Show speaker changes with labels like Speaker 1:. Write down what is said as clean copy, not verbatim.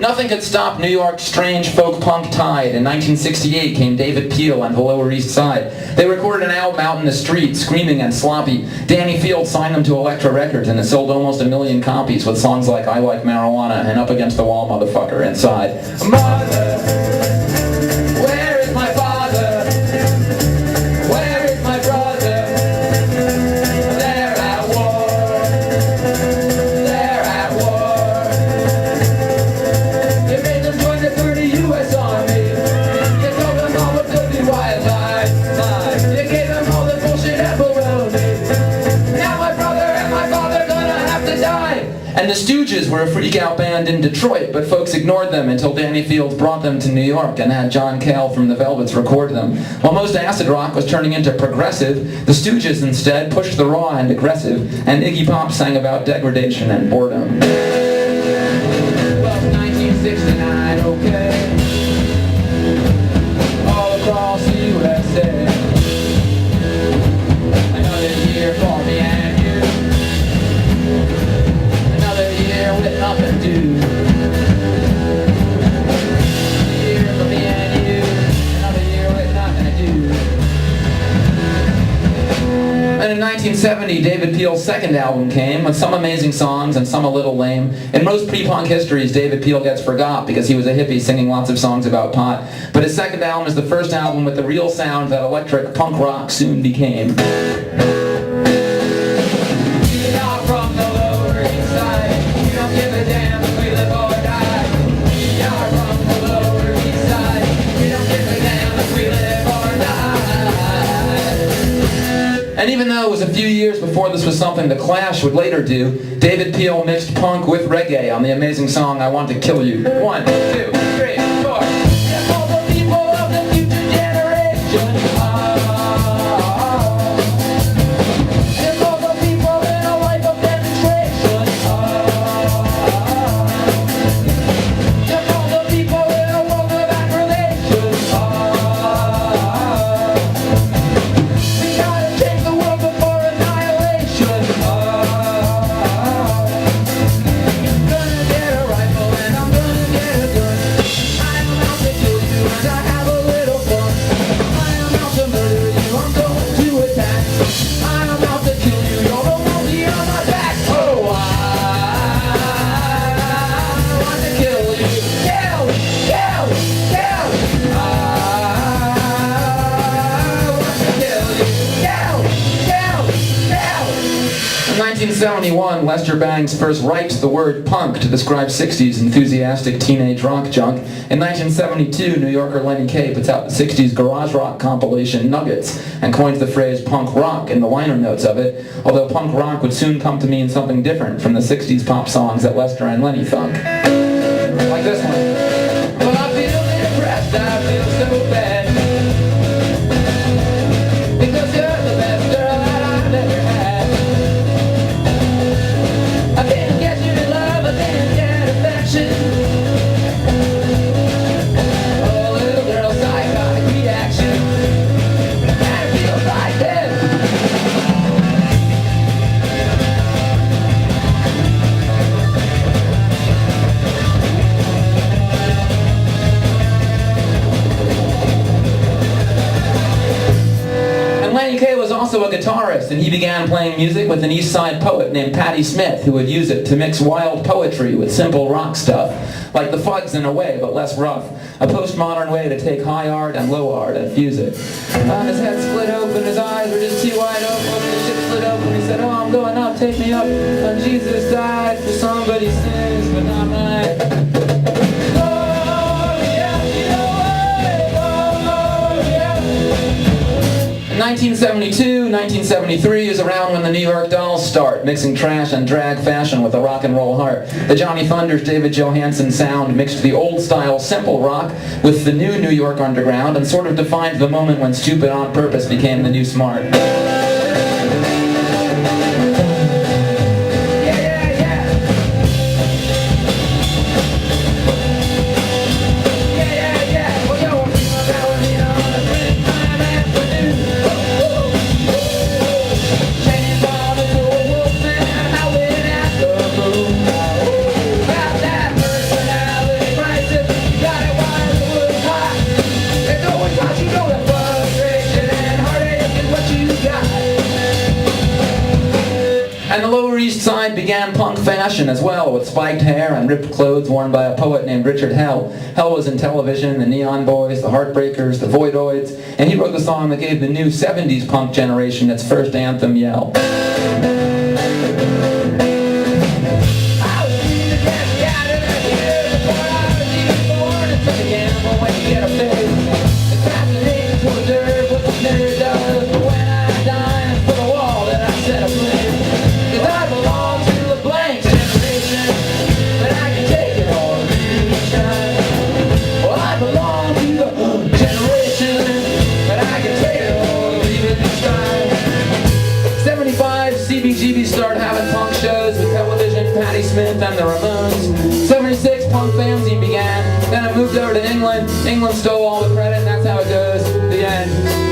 Speaker 1: Nothing could stop New York's strange folk punk tide. In 1968 came David Peel and the Lower East Side. They recorded an album out in the street, screaming and sloppy. Danny Field signed them to Elektra Records, and it sold almost 1 million copies with songs like I Like Marijuana and Up Against the Wall, Motherfucker inside. Mother, where is my father? Where is my brother? They're at war. They're at war. They made them join the 30 U.S. Army. You told them all the filthy white lies. You gave them all the bullshit and baloney. Now my brother and my father gonna have to die. And the Stooges were a freak-out band in Detroit, but folks ignored them until Danny Fields brought them to New York and had John Cale from the Velvets record them. While most acid rock was turning into progressive, the Stooges instead pushed the raw and aggressive, and Iggy Pop sang about degradation and boredom. Well, 1969, okay, all across the USA, another year for me and you. With nothing to do. Year for me and you, another year with nothing to do. And in 1970, David Peel's second album came with some amazing songs and some a little lame. In most pre-punk histories, David Peel gets forgot because he was a hippie singing lots of songs about pot. But his second album is the first album with the real sound that electric punk rock soon became. And even though it was a few years before this was something The Clash would later do, David Peel mixed punk with reggae on the amazing song I Want to Kill You. 1, 2, 3, 4. And all the people of the future generation. And all the people in a life of demonstration. And all the people in a world of aggravation. We gotta change the world before annihilation. Gonna get a rifle and I'm gonna get a gun. I'm about to kill you and I have a little fun. I'm about to murder you, I'm going to attack. I'm about to kill you, you're the one on my back. Oh, I want to kill you. Kill, kill, kill. I want to kill you. Kill, kill, kill. In 1971, Lester Bangs first writes the word punk to describe 60s enthusiastic teenage rock junk. In 1972, New Yorker Lenny Kaye puts out the 60s garage rock compilation Nuggets and coins the phrase punk rock in the liner notes of it, although punk rock would soon come to mean something different from the 60s pop songs that Lester and Lenny thunk. Like this one. Well, I feel depressed, I feel so bad, because you're the best girl that I've ever had. I didn't get you in love, I didn't get affection. Oh, little girl, psychotic reaction. And it feels like this. And Lenny Kaye was also a guitarist, and he began playing music with an Eastside poet named Patti Smith, who would use it to mix wild poetry with simple rock stuff, like the Fugs in a way, but less rough. A postmodern way to take high art and low art and fuse it. His head split open, his eyes were just too wide open, his shit split open, he said, oh, I'm going up, take me up. And Jesus died for somebody's sins, but not mine. In 1972, 1973 is around when the New York Dolls start, mixing trash and drag fashion with a rock and roll heart. The Johnny Thunders' David Johansen sound mixed the old-style simple rock with the new New York underground and sort of defined the moment when stupid on purpose became the new smart. Personality fashion as well, with spiked hair and ripped clothes worn by a poet named Richard Hell. Hell was in television, the Neon Boys, the Heartbreakers, the Voidoids, and he wrote the song that gave the new 70s punk generation its first anthem, Yell. CBGB started having punk shows with Television, Patti Smith, and the Ramones. 76, punk fanzine began. Then I moved over to England. England stole all the credit, and that's how it goes. The end.